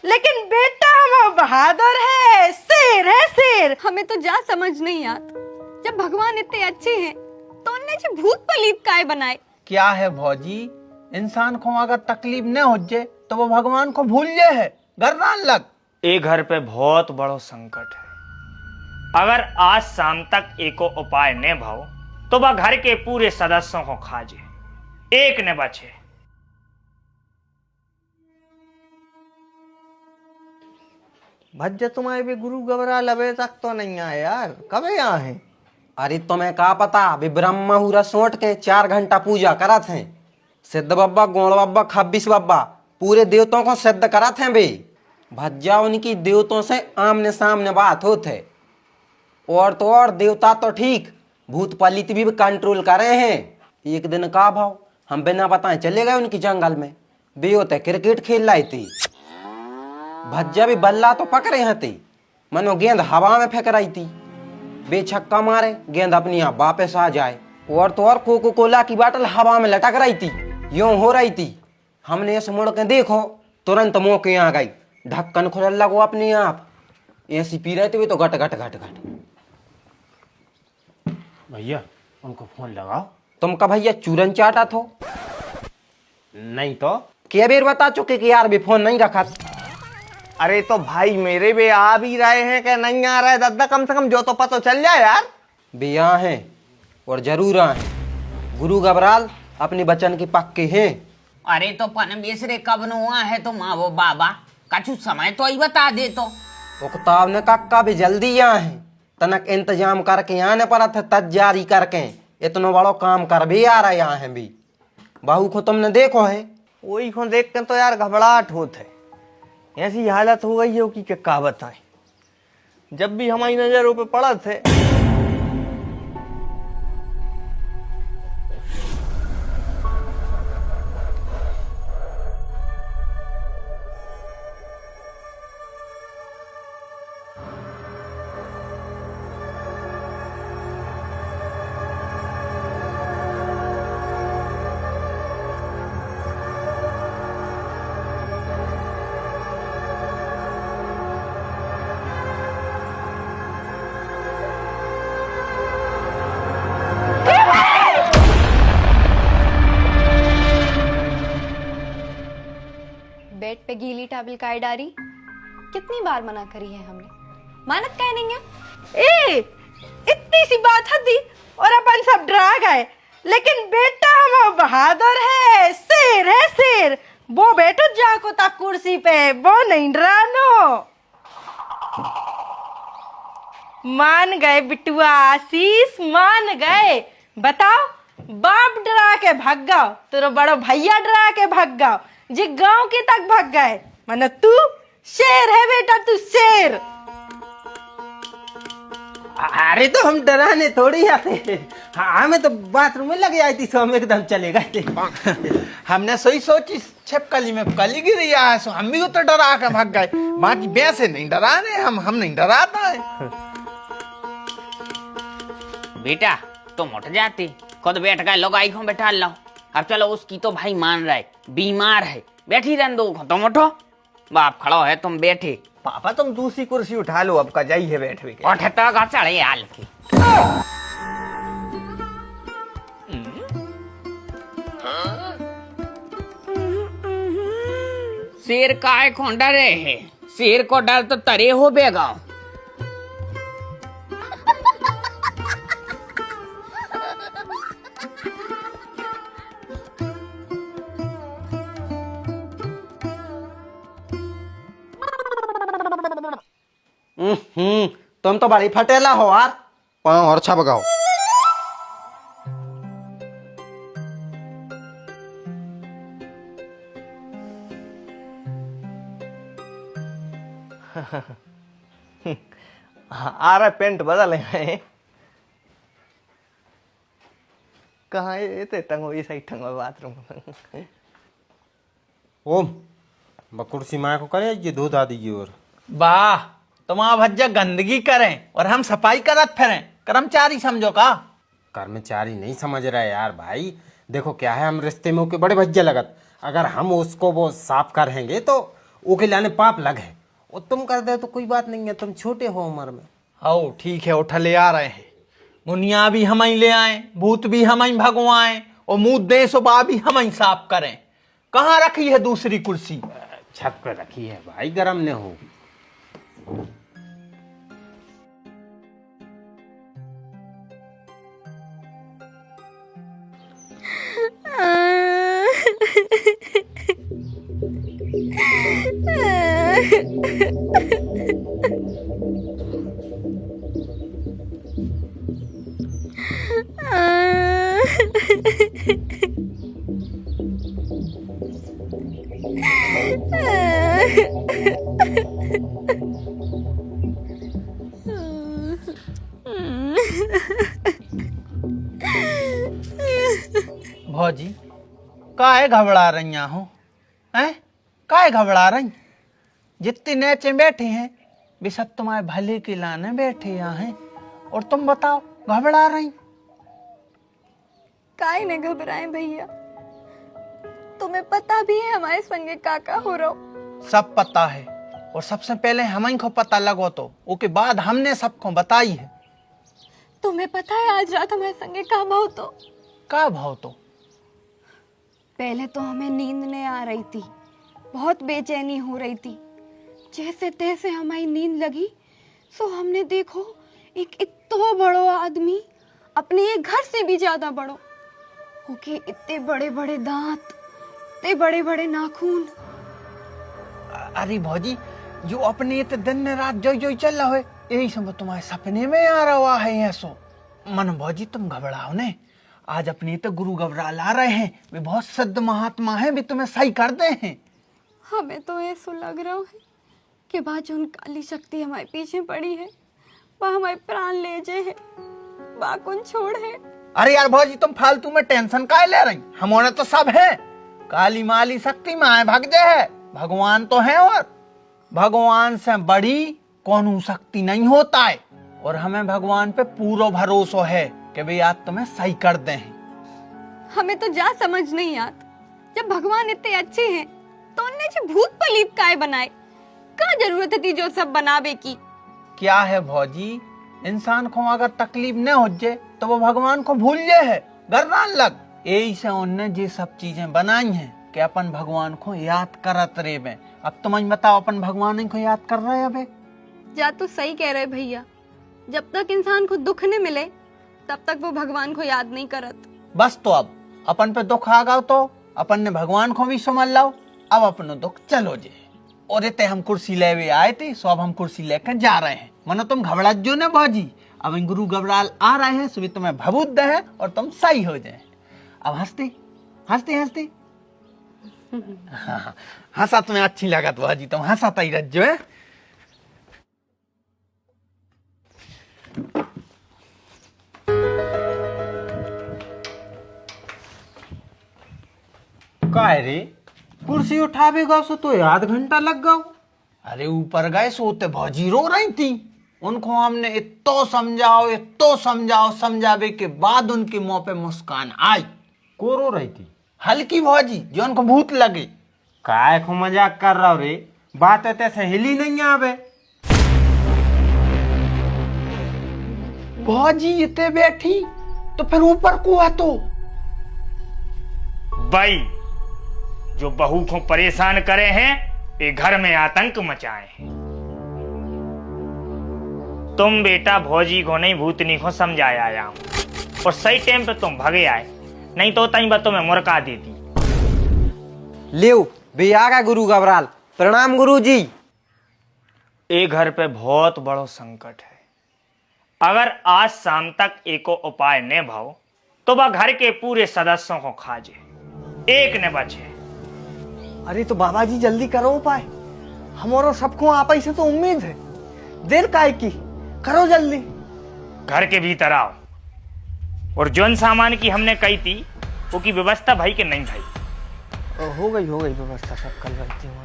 लेकिन बेटा वो बहादुर है, शेर है शेर। हमें तो जा समझ नहीं आता, जब भगवान इतने अच्छे हैं तो उनने जो भूत पलीत काय बनाए। क्या है भौजी, इंसान को अगर तकलीफ न हो जाए तो वो भगवान को भूल जाए है। गर्दान लग ए घर पे बहुत बड़ो संकट है। अगर आज शाम तक एको उपाय न भाव तो वह घर के पूरे सदस्यों को खा जाए, एक न बचे। भज्जा तुम्हारे भी गुरु घबराल अबे तक तो नहीं आए यार, कब यहाँ है? अरे तुम्हें का पता, अभी ब्रह्म मुहूर्त सोट के 4 घंटा पूजा करत हैं। सिद्ध बब्बा, गोड़ बब्बा, खब्बीस बब्बा पूरे देवताओं को सिद्ध करत हैं बे। भज्जा उनकी देवताओं से आमने सामने बात होते। और तो और देवता तो ठीक, भूत पलित भी कंट्रोल करे हैं। एक दिन का भाव हम बिना बताए चले गए उनकी जंगल में। बे होते क्रिकेट खेल रही थी। भज्जा भी बल्ला तो पकड़े हैं थी, मनो गेंद हवा में फेंक रही थी। बे छक्का मारे, गेंद अपनी यहाँ वापस आ जाए। और तो और कोको कोला की बोतल हवा में लटक रही थी, यूं हो रही थी। हमने ऐसे मुड़ के देखो, तुरंत मौके आ गई, ढक्कन खुल लगो अपने आप। ऐसी पी रहे थे तो घट घट घट घट। भैया उनको फोन लगाओ। तुम का भैया चूरन चाटा थो? नहीं तो क्या बेर बता चुके कि यार भी फोन नहीं रखा। अरे तो भाई मेरे भी आ भी रहे हैं कि नहीं आ रहा है दादा, कम से कम जो तो पता चल जाए यार। भी यहाँ हैं और जरूर आए। गुरु घबराल अपने बचन की पक्के हैं। अरे तो पन बेसरे कब हुआ है तो माँ वो बाबा कछु समय तो ही बता दे तो। उकताब ने कक्का भी जल्दी यहाँ है, तनक इंतजाम करके आने पर थे तैयारी करके। इतना बड़ो काम कर भी आ रहा है यहाँ है भी। बहू को तुमने देखो है? वही को देख कर तो यार घबराहट होत है। ऐसी हालत हो गई है कि क्या बताएं। जब भी हमारी नजरों पे पड़ा थे बेड पे गीली टैबल काय डारी, कितनी बार मना करी है हमने, मानत काय नहीं है। ए, इतनी सी बात हदी और अपन सब डरा गए। लेकिन बेटा वो बहादुर है, शेर है शेर। वो बैठो जाको तक कुर्सी पे, वो नहीं डरानो। मान गए बिटुआ, आशीष मान गए। बताओ, बाप डरा के भाग गओ, तेरा बड़ो भैया डरा के भाग गओ, जी गांव के तक भाग गए। मनो तू शेर है बेटा, तू शेर। अरे तो हम डराने थोड़ी आते। हाँ, हमें तो बाथरूम में लगे आई थी, सो हम एकदम चले गए थे। हमने सही सोची छिपकली में कली गिरी है, सो हम भी तो डरा के भाग गए। बाकी वैसे नहीं डराने, हम नहीं डराता है। बेटा तुम उठ जाती, खुद बैठ गए लोग आई को बैठा लो। अब चलो उसकी तो भाई मान रहा है, बीमार है, बैठी रहने दो, तुम उठो। बाप खड़ो है तुम बैठे। पापा तुम दूसरी कुर्सी उठा लो, अब का जाइए बैठ भी। उठता का चढ़े हाल की। शेर काय को डरे है, शेर को डर तो तरे हो बेगाओ। तुम तो बड़ी फटेला हो यार। पाँव और छप गाओ। आ रहा पेंट बदल है। कहाँ ये टंगो, ये सही टंगो बाथरूम। ओम बकुर्सी माँ को करे ये दूध आ दीजिए। और वाह, तुम्हारा भज्जा गंदगी करें और हम सफाई करत फिरें, कर्मचारी समझो का। कर्मचारी नहीं समझ रहा है यार भाई। देखो क्या है, हम रिश्ते में के बड़े भज्जे लगत, अगर हम उसको वो साफ करेंगे तो ओके लाने पाप लग है। और तुम कर दे तो कोई बात नहीं है, तुम छोटे हो उम्र में। आओ ठीक है, उठा ले आ रहे हैं। मुनिया भी हम ही ले आए, भूत भी हम ही भगवाएं, और मुंह दे सुबह भी हम ही साफ करें। कहाँ रखी है दूसरी कुर्सी? छत पे रखी है भाई, गरम न हो। भौजी काहे घबरा रही हो? हैं काहे घबरा रही? जितने नेचे बैठे हैं वे सब तुम्हारे भले के लाने बैठे यहाँ हैं, और तुम बताओ घबरा रही? काहे ने घबराए भैया, तुम्हें पता भी है हमारे संगे काका हो रहा हो। सब पता है, और सबसे पहले हम को पता लगो तो उसके बाद हमने सबको बताई है। तुम्हें पता है आज रात हमारे संगे का भाव तो? का भाव तो? पहले तो हमें नींद नहीं आ रही थी, बहुत बेचैनी हो रही थी। जैसे तैसे हमारी नींद लगी सो हमने देखो एक इतना बड़ो आदमी, अपने ये घर से भी ज्यादा बड़ो, ओके इतने बड़े बड़े दांत, इतने बड़े बड़े नाखून। अरे भौजी, जो अपने इतने दिन रात जो जो चल रहा है, यही सब तुम्हारे सपने में आ रहा है ऐसो। मन भौजी तुम घबराओ ने, आज अपने तो गुरु घबरा ला रहे हैं, वे बहुत सिद्ध महात्मा हैं, वे तुम्हें सही कर दे हैं। हमें तो ऐसा लग रहा है कि बाद जो उन काली शक्ति हमारे पीछे पड़ी है वह हमारे प्राण ले जाए है, बाकुन छोड़ है। अरे यार भौजी, तुम फालतू में टेंशन काहे ले रही? हमारे तो सब है, काली माली शक्ति माए भग जाए है, भगवान तो है, और भगवान से बड़ी कौन शक्ति नहीं होता है। और हमें भगवान पे पूरा भरोसा है कि भाई आज तुम्हें सही कर दे हैं। हमें तो जा समझ नहीं आता, जब भगवान इतने अच्छे हैं तो उनने जो भूत पलीत काय बनाए, क्या जरूरत थी जो सब बनावे की? क्या है भौजी, इंसान को अगर तकलीफ न हो जाए तो वो भगवान को भूल जाए है, गर्दान लग। यही से उनने ये सब चीजें बनाई हैं कि अपन भगवान को याद करत रहे बे। अब तुम बताओ, अपन भगवान को याद कर रहे हैं? जा तो सही कह रहे भैया, जब तक इंसान को दुख न मिले तब तक वो भगवान को याद नहीं करत। बस तो अब अपन पे दुख आ गया तो अपन ने भगवान को भी समझ लाओ, अब अपनो दुख चलो जे। और इतने हम कुर्सी ले आए थे, सो अब हम कुर्सी लेकर जा रहे हैं। मनो तुम घबरा जो न भौजी, अब इन गुरु घबराल आ रहे हैं, सुबह तुम्हें भभूत दे है और तुम सही हो जाए। अब हंसते हंसते हंसते हंसा तुम्हें अच्छी लागत भौजी, तुम हंसाता ही रह जो है। काहे रे, कुर्सी उठावे गो सो तो आध घंटा लग गो। अरे ऊपर गए सोते भौजी रो रही थी, उनको हमने इतो समझाओ, समझावे के बाद उनके मुंह पे मुस्कान आई। को रो रही थी? हल्की भौजी, जो उनको भूत लगे। काय को मजाक कर रहा रे, बात ऐसे हिली नहीं आवे। भौजी इतने बैठी तो फिर ऊपर को आ तो भाई जो बहू को परेशान करे हैं, ये घर में आतंक मचाए हैं। तुम बेटा भौजी को नहीं भूतनी को समझाया आया हूं, और सही टाइम पे तुम भगे आए, नहीं तो तई बातों में मुर्का देती। लेओ बे आ गया गुरु घबराल। प्रणाम गुरु जी। ये घर पे बहुत बड़ो संकट है, अगर आज शाम तक एको उपाय न भाव तो वह घर के पूरे सदस्यों को खा जाए, एक न बचे। अरे तो बाबा जी जल्दी करो उपाय, हमारो सबको आप ही से तो उम्मीद है, देर काहे की, करो जल्दी। घर के भीतर आओ, और जौन सामान की हमने कही थी वो की व्यवस्था भाई के नहीं भाई। हो गई व्यवस्था, सब कल करती हूँ।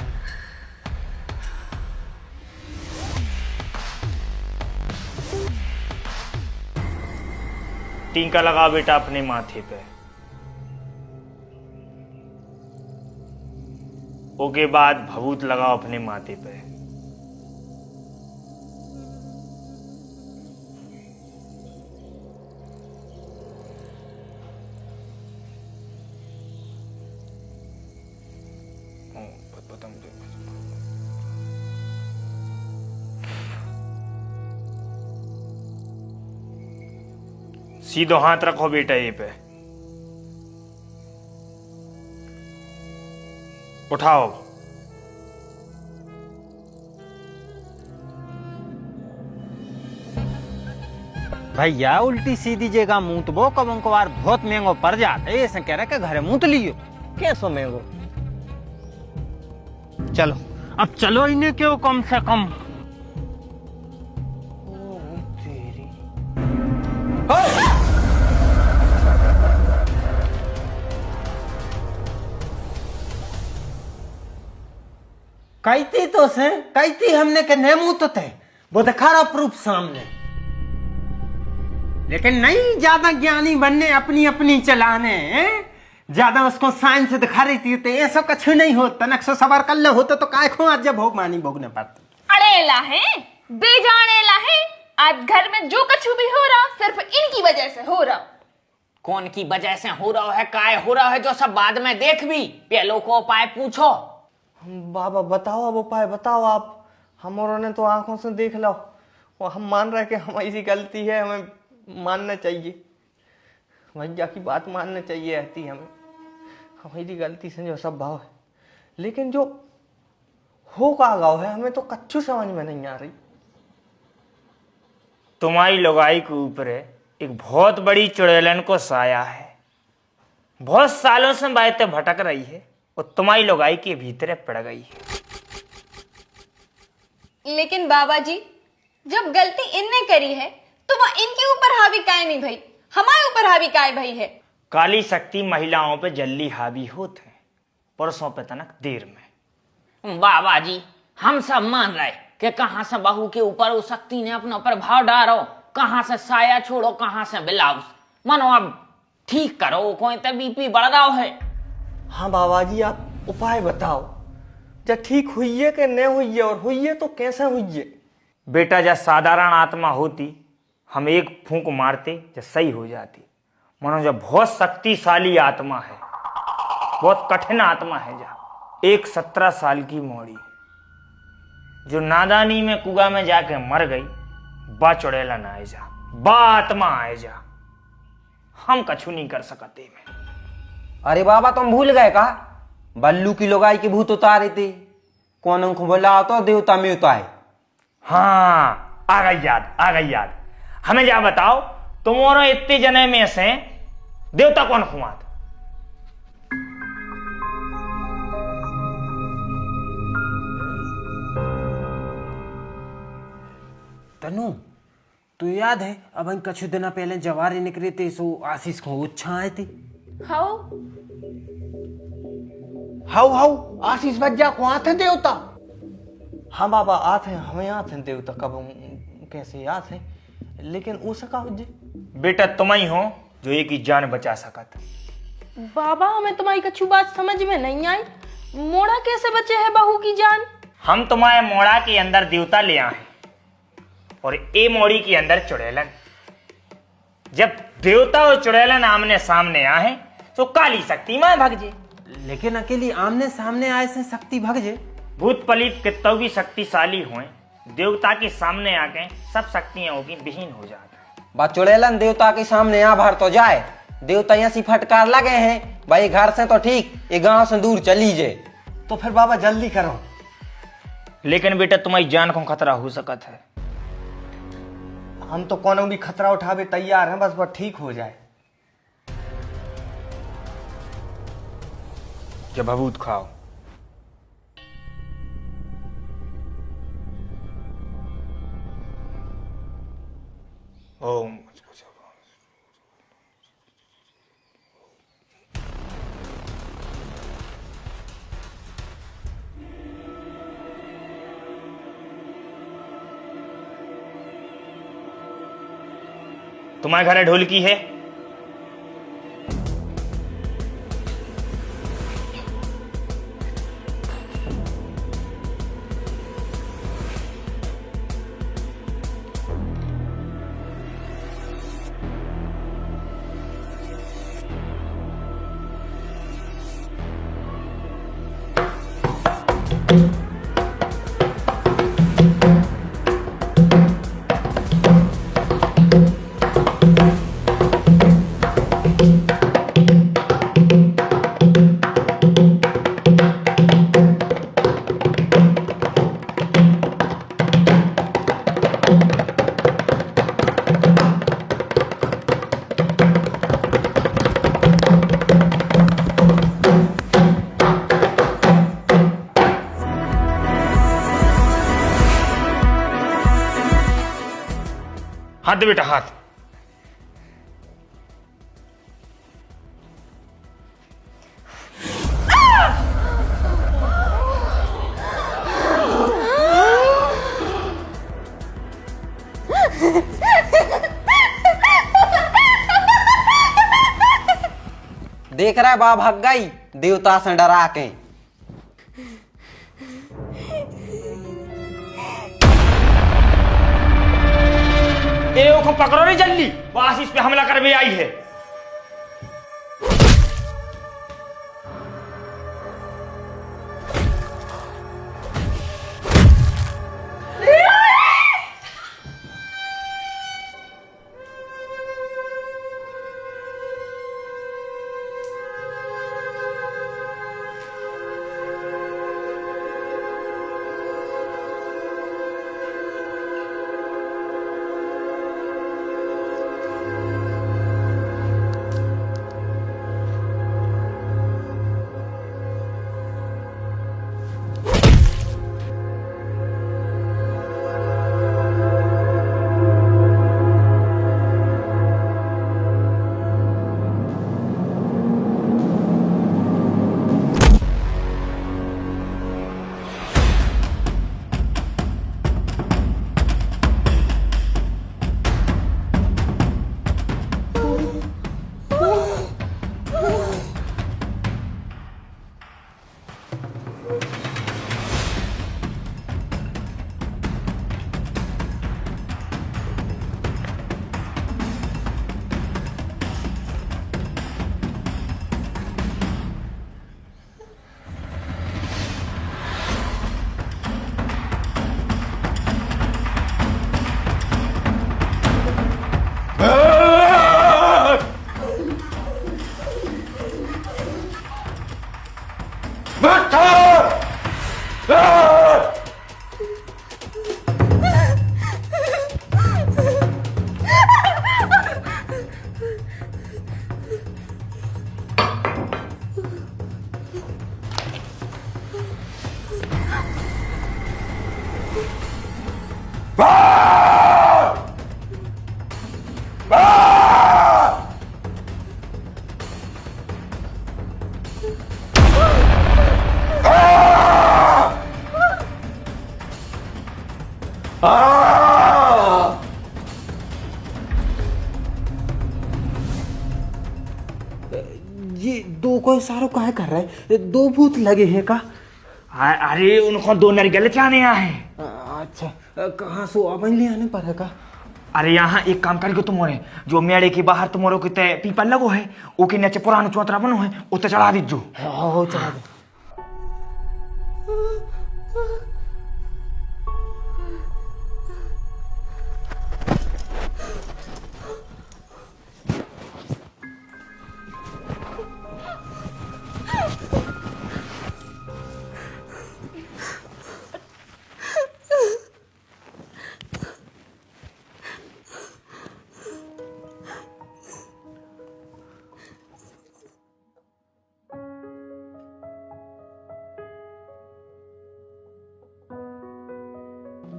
टीका लगाओ बेटा अपने माथे पे, ओके बाद भभूत लगाओ अपने माथे पे। सीधो हाथ रखो बेटा ये पे, उठाओ। भैया उल्टी सीधी जगह मूत बो कब बार बहुत महंगो पड़ जाता है, ऐसे कह रहे के घरे मूत लियो कैसो महंगो। चलो अब चलो इन्हें क्यों कम से कम। कहती तो से कहती हमने के नेमू तो थे वो दिखा रहा प्रूफ सामने, लेकिन नहीं ज्यादा ज्ञानी बनने अपनी अपनी चलाने ज्यादा उसको साइंस दिखा रही थी। तो ऐसा कुछ नहीं होता, नक्शा सवार कर ले होता तो काय खो आज जब भोग मानी भोगने पाती। अरे लाहे बेजाने लाहे, आज घर में जो कछु भी हो रहा सिर्फ इनकी वजह से हो रहा। कौन की वजह से हो रहा है, काय हो रहा है, जो सब बाद में देख भी, पहलो को उपाय पूछो। बाबा बताओ, अब उपाय बताओ आप। हमारों ने तो आंखों से देख लो, और हम मान रहे कि हमारी गलती है, हमें मानना चाहिए, भैया की बात मानना चाहिए रहती हमें, हमारी गलती से जो सब भाव है। लेकिन जो हो का गाँव है हमें तो कच्चू समझ में नहीं आ रही। तुम्हारी लुगाई के ऊपर एक बहुत बड़ी चुड़ैलन को साया है, बहुत सालों से बातें भटक रही है और तुम्हारी लुगाई के भीतर पड़ गई है। लेकिन बाबा जी जब गलती इनने करी है तो वह इनके ऊपर हावी काहे नहीं भाई, हमारे ऊपर हावी काहे भाई है। काली शक्ति महिलाओं पे जल्दी हावी होते हैं, पुरुषों पे तनक देर में। बाबा जी हम सब मान रहे कि कहां से बहू के ऊपर उस शक्ति ने अपना प्रभाव डालो, कहां से साया छोड़ो, कहां से ब्लाउज, मानो अब ठीक करो, कोई तो बीपी बढ़ रहा है। हाँ बाबा जी आप उपाय बताओ, जब ठीक हुई है कि नहीं हुई है, और हुई है तो कैसे हुई है। बेटा जब साधारण आत्मा होती हम एक फूंक मारते जब सही हो जाती, मानो जब बहुत शक्तिशाली आत्मा है, बहुत कठिन आत्मा है, जब एक 17 साल की मोड़ी जो नादानी में कुआ में जाके मर गई, बा चुड़ैलन आए जा, बा आत्मा आए जा, हम कछु नहीं कर सकते में। अरे बाबा तुम भूल गए का बल्लू की लुगाई की भूत उतारी थी, कौन को बोला तो देवता में उतारे। हाँ आ गई याद, आ गई याद। हमें जा बताओ तुम्हारे इतने जने में से देवता कौन हुआ था? तनु तू याद है अब हम कुछ दिन पहले जवारी निकले थे, सो आशीष को उच्छा आए थे। हाउ हाउ हाउ आशीष बज्जा को आते देवता। हाँ बाबा आते हैं, हमें आते हैं देवता, कब कैसे आते हैं, लेकिन वो सका जी। बेटा तुम ही हो जो एक ही जान बचा सकत। बाबा हमें तुम्हारी कछु बात समझ में नहीं आई, मोड़ा कैसे बचे है बहू की जान? हम तुम्हारे मोड़ा के अंदर देवता ले आए और ए मोड़ी के अंदर चुड़ैलन। जब देवता और चुड़ैलन आमने सामने आए तो काली शक्ति मां भग जे। लेकिन अकेली आमने सामने आए से शक्ति भग जे। भूत पलित कितो भी शक्तिशाली हुए, देवता के सामने आके सब शक्तियां होगी विहीन हो जाता है। बा चुड़ैलन देवता के सामने आ भर तो जाए, देवता यहाँ सी फटकार लगे हैं भाई घर से तो ठीक, ये गांव से दूर चली जे। तो फिर बाबा जल्दी करो। लेकिन बेटा तुम्हारी जान को खतरा हो सकत है। हम तो कोनो भी खतरा उठावे तैयार हैं, बस बस ठीक हो जाए। जब भभूत खाओ। ओम। तुम्हारे घर ढोलकी है? हाथ दे बेटा, हाथ। देख रहा है बा भाग गई देवता से डरा के। को पकड़ो नहीं जल्दी, वो आशीष पे हमला कर भी आई है। ये दो को इशारो काहे कर रहे है? दो भूत लगे हैं का? अरे उनको दो नरगल चाने आए। अच्छा, कहाँ से अब ले आने पर है का? अरे यहाँ एक काम करके तुम्हारे जो मेड़े के बाहर तुम्हारे के ते पीपल लगो है, ओके नीचे पुराना चौतरा बनो है, उते चढ़ा दीजो। हाँ चढ़ा दे।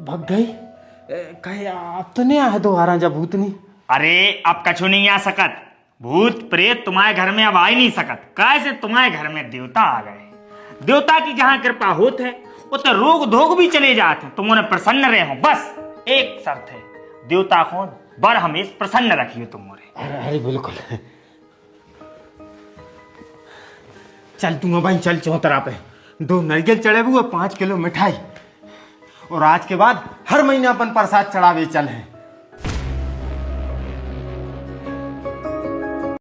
भग गई कहे आप तो नहीं आए दोबारा जब भूतनी? अरे अब कछु नहीं आ सकत, भूत प्रेत तुम्हारे घर में अब आ ही नहीं सकत। कैसे तुम्हारे घर में देवता आ गए। देवता की जहां कृपा होत है उतना रोग धोग भी चले जाते। तुम उन्हें प्रसन्न रहे हो, बस एक शर्त है, देवता को बर हमेश प्रसन्न रखिए तुम। अरे बिल्कुल। चल तू भाई चल चौतरा पे 2 नारियल चढ़े हुए 5 किलो मिठाई, और आज के बाद हर महीने अपन प्रसाद चढ़ावे चल है।